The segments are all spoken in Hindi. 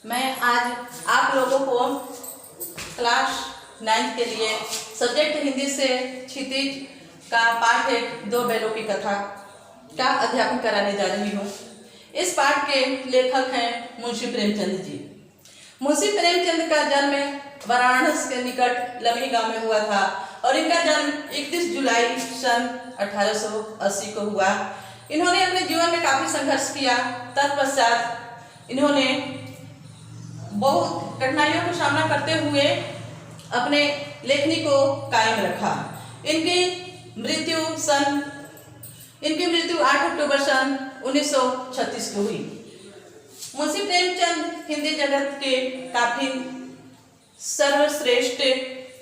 मैं आज आप लोगों को क्लास 9 के लिए सब्जेक्ट हिंदी से क्षितिज का पाठ है 2 बैलों की कथा का अध्यापन कराने जा रही हूँ। इस पाठ के लेखक हैं मुंशी प्रेमचंद जी। मुंशी प्रेमचंद का जन्म वाराणसी के निकट लम्ही गांव में हुआ था और इनका जन्म 31 जुलाई सन 1880 को हुआ। इन्होंने अपने जीवन में काफ़ी संघर्ष किया। तत्पश्चात इन्होंने बहुत कठिनाइयों का सामना करते हुए अपने लेखनी को कायम रखा। इनकी मृत्यु 8 अक्टूबर सन 1936 को हुई। मुंशी प्रेमचंद हिंदी जगत के काफी सर्वश्रेष्ठ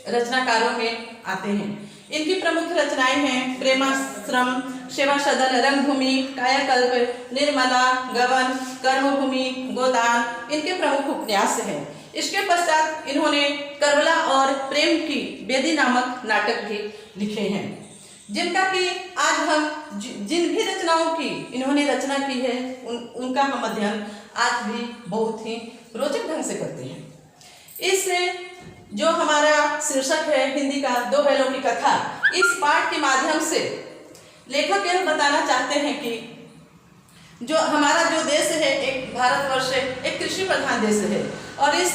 रचनाकारों में आते हैं। इनकी प्रमुख रचनाएं हैं प्रेमाश्रम, सेवा सदन, रंगभूमि, कायाकल्प, निर्मला, गबन, कर्मभूमि, गोदान इनके प्रमुख उपन्यास हैं। इसके पश्चात इन्होंने करबला और प्रेम की बेदी नामक नाटक भी लिखे हैं, जिनका कि आज हम जिन भी रचनाओं की इन्होंने रचना की है उनका हम अध्ययन आज भी बहुत ही रोचक ढंग से करते हैं। इस जो हमारा शीर्षक है हिंदी का 2 बैलों की कथा, इस पाठ के माध्यम से लेखक यह बताना चाहते हैं कि जो हमारा जो देश है, एक भारतवर्ष है, एक कृषि प्रधान देश है और इस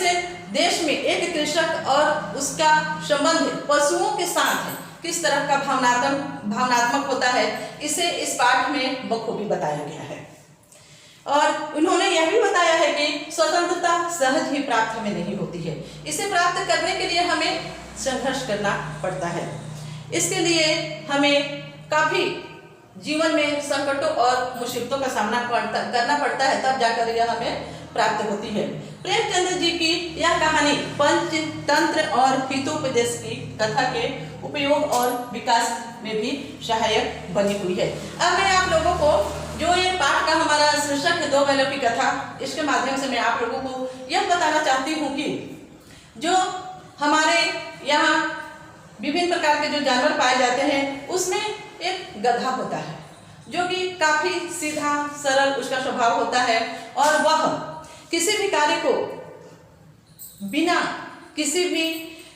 देश में एक कृषक और उसका संबंध पशुओं के साथ है किस तरह का भावनात्मक होता है, इसे इस पाठ में बखूबी बताया गया है। और उन्होंने यह भी बताया है कि स्वतंत्रता सहज ही प्राप्त हमें नहीं होती है, इसे प्राप्त करने के लिए हमें संघर्ष करना पड़ता है। इसके लिए हमें काफी जीवन में संकटों और मुसीबतों का सामना करना पड़ता है, तब जाकर यह हमें प्राप्त होती है। प्रेमचंद जी की यह कहानी पंचतंत्र और हितोपदेश की कथा के उपयोग और विकास में भी सहायक बनी हुई है। अब मैं आप लोगों को जो ये पाठ का हमारा शीर्षक है 2 बैलों की कथा, इसके माध्यम से मैं आप लोगों को यह बताना चाहती हूँ कि जो हमारे यहाँ विभिन्न प्रकार के जो जानवर पाए जाते हैं उसमें एक गधा होता है जो कि काफी सीधा सरल उसका स्वभाव होता है और वह किसी भी कार्य को बिना किसी भी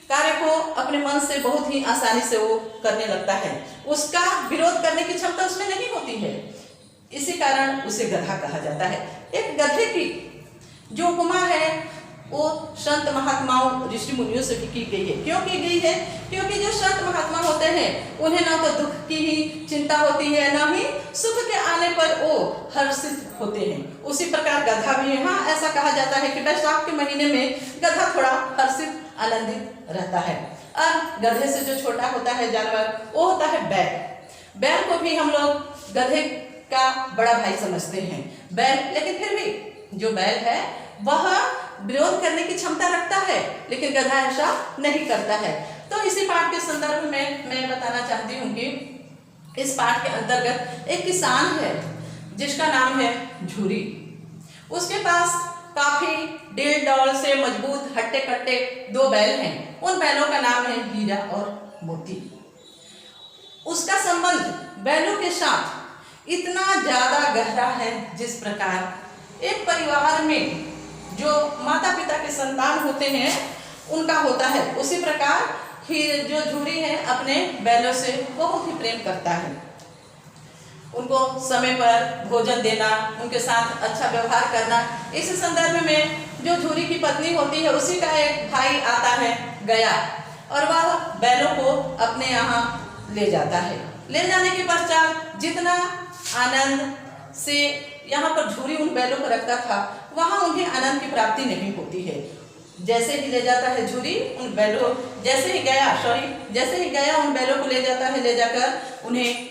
कार्य को अपने मन से बहुत ही आसानी से वो करने लगता है। उसका विरोध करने की क्षमता उसमें नहीं होती है, इसी कारण उसे गधा कहा जाता है। एक गधे की जो उपमा है वो संत महात्माओं ऋषि मुनियों से भी की गई है। क्यों की गई है? क्योंकि जो संत महात्मा होते हैं उन्हें ना तो दुख की ही चिंता होती है, ना ही सुख के आने पर वो हर्षित होते हैं। उसी प्रकार गधा भी है। हाँ, ऐसा कहा जाता है कि वैशाख के महीने में गधा थोड़ा हर्षित आनंदित रहता है। और गधे से जो छोटा होता है जानवर वो होता है बैल। बैल को भी हम लोग गधे का बड़ा भाई समझते हैं बैल, लेकिन फिर भी जो बैल है वह विरोध करने की क्षमता रखता है, लेकिन गधा ऐसा नहीं करता है। तो इसी पाठ के संदर्भ में मैं बताना चाहती हूँ कि इस पाठ के अंतर्गत एक किसान है जिसका नाम है झूरी। उसके पास काफी डेढ़ डॉल से मजबूत हट्टे कट्टे 2 बैल हैं। उन बैलों का नाम है हीरा और मोती। उसका संबंध बैलों के साथ इतना ज्यादा गहरा है जिस प्रकार एक परिवार में जो माता पिता के संतान होते हैं उनका होता है, उसी प्रकार ही जो झूरी है अपने बैलों से बहुत ही प्रेम करता है। उनको समय पर भोजन देना, उनके साथ अच्छा व्यवहार करना। इस संदर्भ में जो झूरी की पत्नी होती है उसी का एक भाई आता है गया और वह बैलों को अपने यहाँ ले जाता है। ले जाने के पश्चात जितना आनंद से यहाँ पर झूरी उन बैलों को रखता था वहाँ उन्हें आनंद की प्राप्ति नहीं होती है। जैसे ही ले जाता है झूरी उन बैलों जैसे ही गया उन बैलों को ले जाता है, ले जाकर उन्हें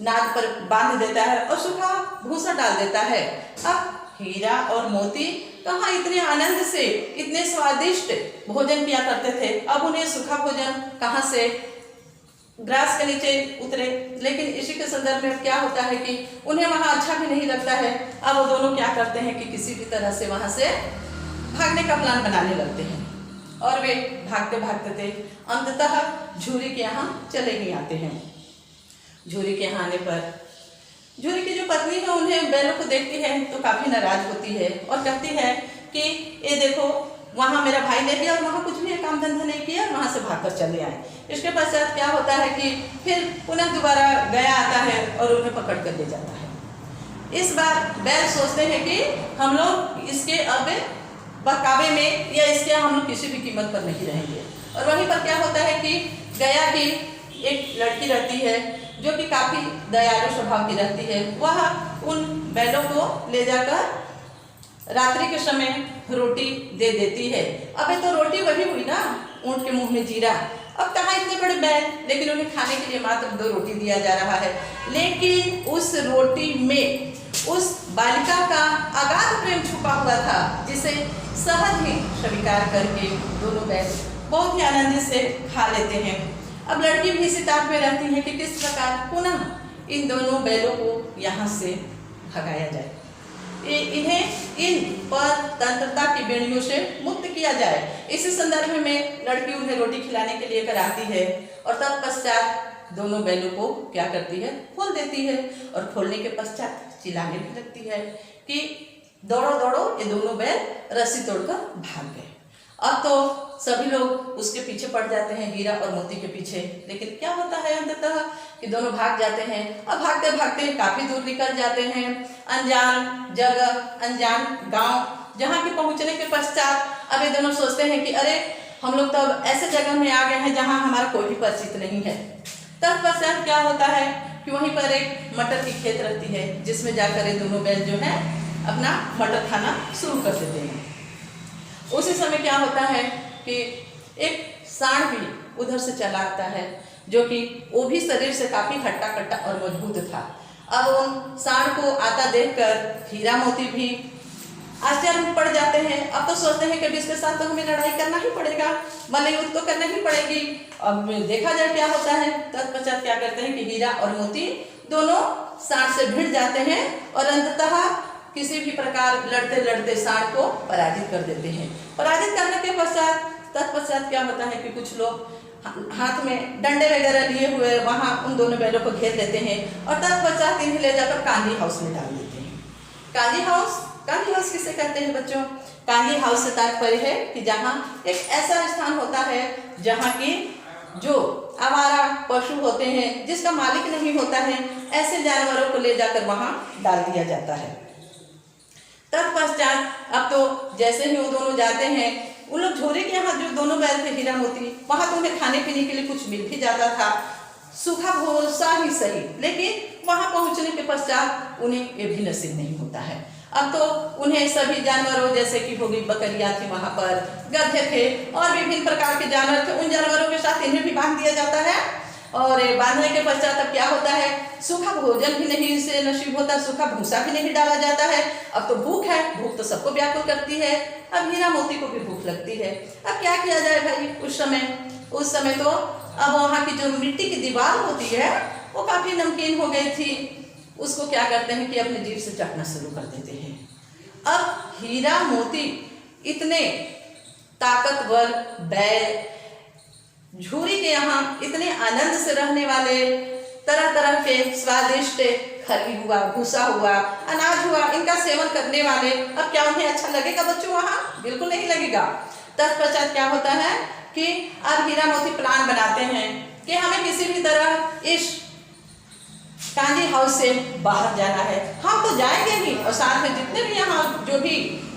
नाद पर बांध देता है और सूखा भूसा डाल देता है। अब हीरा और मोती कहाँ इतने आनंद से इतने स्वादिष्ट भोजन किया करते थे, अब उन्हें सूखा भोजन कहाँ से ग्रास के नीचे उतरे। लेकिन इसी के संदर्भ में क्या होता है कि उन्हें वहाँ अच्छा भी नहीं लगता है। अब वो दोनों क्या करते हैं कि किसी भी तरह से वहाँ से भागने का प्लान बनाने लगते हैं और वे भागते भागते अंततः झूरी के यहाँ चले ही आते हैं। झूरी के यहाँ आने पर झूरी की जो पत्नी है उन्हें बैलों को देखती है तो काफी नाराज होती है और कहती है कि ये देखो वहाँ मेरा भाई ले गया और वहाँ कुछ भी काम धंधा नहीं किया, वहाँ से भागकर चले आए। इसके पश्चात क्या होता है कि फिर पुनः दोबारा गया आता है और उन्हें पकड़ कर ले जाता है। इस बार बैल सोचते हैं कि हम लोग इसके अब बहकावे में या इसके हम लोग किसी भी कीमत पर नहीं रहेंगे। और वहीं पर क्या होता है कि गया की एक लड़की रहती है जो कि काफ़ी दयालु स्वभाव की रहती है। वह उन बैलों को ले जाकर रात्रि के समय रोटी दे देती है। अबे तो रोटी वही हुई ना, ऊँट के मुंह में जीरा। अब कहाँ इतने बड़े बैल, लेकिन उन्हें खाने के लिए मात्र 2 रोटी दिया जा रहा है। लेकिन उस रोटी में उस बालिका का अगाध प्रेम छुपा हुआ था, जिसे सहज ही स्वीकार करके दोनों बैल बहुत ही आनंद से खा लेते हैं। अब लड़की भी इसी ताक में रहती है कि किस प्रकार पुनः इन दोनों बैलों को यहाँ से भगाया जाए, इन्हें इन पर तंत्रता की बेड़ियों से मुक्त किया जाए। इसी संदर्भ में लड़की उन्हें रोटी खिलाने के लिए कर आती है और तत्पश्चात दोनों बैलों को क्या करती है, खोल देती है। और खोलने के पश्चात चिल्लाने भी लगती है कि दौड़ो दौड़ो, ये दोनों बैल रस्सी तोड़कर भाग गए। अब तो सभी लोग उसके पीछे पड़ जाते हैं, हीरा और मोती के पीछे। लेकिन क्या होता है अंततः कि दोनों भाग जाते हैं और भागते भागते काफी दूर निकल जाते हैं, अनजान जगह, अनजान गांव। जहां के पहुंचने के पश्चात अब ये दोनों सोचते हैं कि अरे हम लोग तो अब ऐसे जगह में आ गए हैं जहां हमारा कोई भी परिचित नहीं है। तत्पश्चात क्या होता है कि वहीं पर एक मटर की खेत रहती है, जिसमें जाकर ये दोनों बैल जो है अपना मटर खाना शुरू कर देते हैं। उसी समय क्या होता है कि एक सांड भी उधर से चला आता है, जो कि वो भी शरीर से काफी हट्टा कट्टा और मजबूत था। अब उन सांड को आता देखकर हीरा मोती भी आश्चर्य में पड़ जाते हैं। अब तो सोचते हैं कि इसके साथ तो हमें लड़ाई करना ही पड़ेगा, मल्लयुद्ध तो करना ही पड़ेगी। अब देखा जाए क्या होता है। तत्पश्चात क्या करते हैं कि हीरा और मोती दोनों सांड से भिड़ जाते हैं और अंततः किसी भी प्रकार लड़ते लड़ते सांड को पराजित कर देते हैं। पराजित करने के पश्चात तत्पश्चात क्या होता है कि कुछ लोग हाथ में डंडे वगैरह लिए हुए वहां उन दोनों बैलों को घेर लेते हैं और तत्पश्चात इन्हें ले जाकर कांदी हाउस में डाल देते हैं। कांदी हाउस किसे कहते हैं बच्चों? कांदी हाउस से तात्पर्य है कि जहाँ एक ऐसा स्थान होता है जहाँ की जो आवारा पशु होते हैं, जिसका मालिक नहीं होता है, ऐसे जानवरों को ले जाकर वहां डाल दिया जाता है। तत्पश्चात अब तो जैसे ही वो दोनों जाते हैं, उन लोग झोरे के यहाँ जो दोनों बैल थे हीरा मोती, वहां तो उन्हें खाने पीने के लिए कुछ मिल भी जाता था, सूखा भोसा ही सही। लेकिन वहां पहुंचने के पश्चात उन्हें ये भी नसीब नहीं होता है। अब तो उन्हें सभी जानवरों जैसे कि हो गई बकरियां थी, वहां पर गधे थे और विभिन्न प्रकार के जानवर थे, उन जानवरों के साथ इन्हें भी बांध दिया जाता है। और बांधने के पश्चात अब क्या होता है, सूखा भोजन भी नहीं से नसीब होता, सूखा भूसा भी नहीं डाला जाता है। अब तो भूख है, भूख तो सबको व्याकुल करती है। अब हीरा मोती को भी भूख लगती है। अब क्या किया जाए भाई? उस समय तो अब वहाँ की जो मिट्टी की दीवार होती है वो काफी नमकीन हो गई थी। उसको क्या करते हैं कि अपने जीभ से चटना शुरू कर देते हैं। अब हीरा मोती इतने ताकतवर बैल, झूरी के यहाँ इतने आनंद से रहने वाले, तरह तरह के स्वादिष्ट खरी हुआ, भूसा हुआ, अनाज हुआ, इनका सेवन करने वाले, अब क्या उन्हें अच्छा लगेगा बच्चों? वहाँ बिल्कुल नहीं लगेगा। तत्पश्चात क्या होता है कि अब हीरा मोती प्लान बनाते हैं कि हमें किसी भी तरह इस कांदी हाउस से बाहर जाना है। हम तो जाएंगे ही और साथ में जितने भी यहाँ जो भी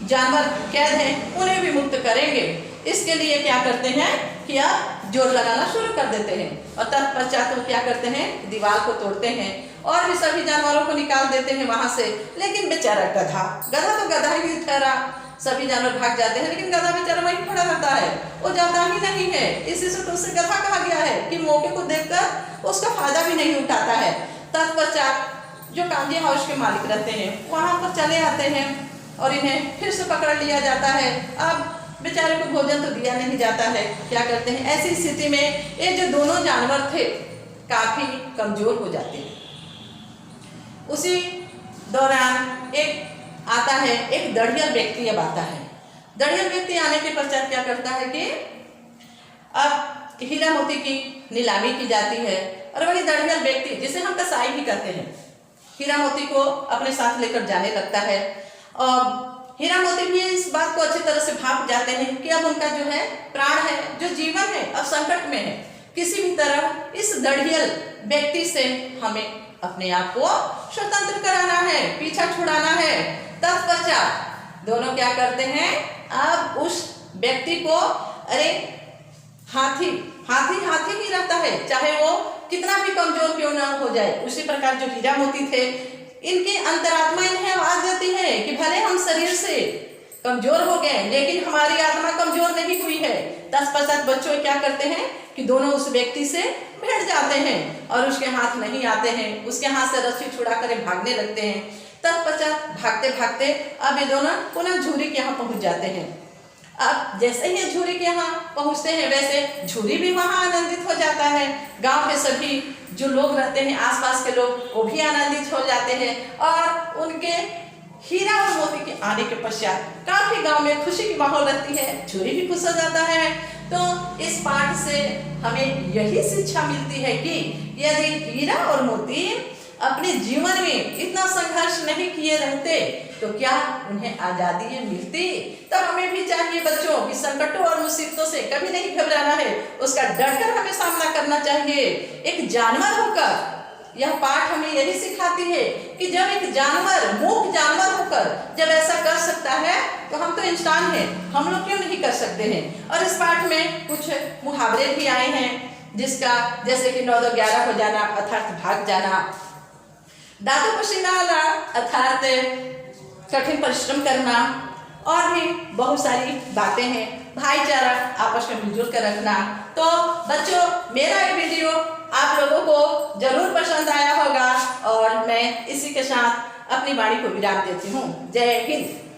जानवर कैद हैं उन्हें भी मुक्त करेंगे। इसके लिए क्या करते हैं कि अब जोर लगाना शुरू कर देते हैं और तत्पश्चात वो क्या करते हैं, दीवार को तोड़ते हैं और भी सभी जानवरों को निकाल देते हैं वहां से। लेकिन बेचारा गधा तो गधा ही ठहरा, सभी जानवर भाग जाते हैं, लेकिन गधा बेचारा वहीं खड़ा रहता है, वो जाता ही नहीं है। इसी से तो उससे गधा कहा गया है कि मौके को देखकर उसका फायदा भी नहीं उठाता है। तत्पश्चात जो कांदी हाउस के मालिक रहते हैं वहां पर चले आते हैं और इन्हें फिर से पकड़ लिया जाता है। अब बेचारे को भोजन तो दिया नहीं जाता है। क्या करते हैं, ऐसी स्थिति में ये जो दोनों जानवर थे काफी कमजोर हो जाते हैं। उसी दौरान एक आता है, एक दढ़ियल व्यक्ति अब आता है। दढ़ियल व्यक्ति आने के पश्चात क्या करता है कि अब हीरा मोती की नीलामी की जाती है और वही दढ़ियल व्यक्ति, जिसे हम कसाई भी कहते हैं, हीरा मोती को अपने साथ लेकर जाने लगता है। और हीरा मोती भी इस बात को अच्छी तरह से भाप जाते हैं कि अब उनका जो है प्राण है, जो जीवन है, अब संकट में है। किसी भी तरह इस दढ़ियल व्यक्ति से हमें अपने आप को स्वतंत्र कराना है, पीछा छुड़ाना है। तत्पश्चात दोनों क्या करते हैं, अब उस व्यक्ति को, अरे हाथी हाथी हाथी ही रहता है, चाहे वो कितना भी कमजोर क्यों ना हो जाए। उसी प्रकार जो हीरा मोती थे, इनकी अंतरात्मा इन्हें आवाज देती है कि भले हम शरीर से कमजोर हो गए लेकिन हमारी आत्मा कमजोर नहीं हुई है। तत्पश्चात बच्चों क्या करते हैं कि दोनों उस व्यक्ति से भिड़ जाते हैं और उसके हाथ नहीं आते हैं, उसके हाथ से रस्सी छुड़ा कर भागने लगते हैं। तत्पश्चात भागते भागते अब ये दोनों पुनः झूरी के यहाँ पहुंच जाते हैं। अब जैसे ही झूरी के यहाँ पहुंचते हैं वैसे झूरी भी वहाँ आनंदित हो जाता है। गांव के सभी जो लोग रहते हैं, आसपास के लोग, वो भी आनंदित हो जाते हैं और उनके हीरा और मोती के आने के पश्चात काफी गांव में खुशी की माहौल रहती है, झूरी भी खुश हो जाता है। तो इस पाठ से हमें यही शिक्षा मिलती है कि यदि हीरा और मोती अपने जीवन में इतना संघर्ष नहीं किए रहते तो क्या उन्हें आजादी मिलती। तो हमें भी चाहिए बच्चों कि संकटों और मुसीबतों से कभी नहीं घबराना है, उसका डरकर हमें सामना करना चाहिए। एक जानवर होकर यह पाठ हमें यही सिखाती है कि जब एक जानवर, मूक जानवर होकर जब ऐसा कर सकता है तो हम तो इंसान हैं, हम लोग क्यों नहीं कर सकते हैं। और इस पाठ में कुछ मुहावरे भी आए हैं, जिसका जैसे कि 9 2 11 हो जाना अर्थात भाग जाना, दांतों पसीना आना अर्थात कठिन परिश्रम करना, और भी बहुत सारी बातें हैं। भाईचारा आपस में मिलजुल कर रखना। तो बच्चों, मेरा ये वीडियो आप लोगों को जरूर पसंद आया होगा और मैं इसी के साथ अपनी वाणी को विराम देती हूँ। जय हिंद।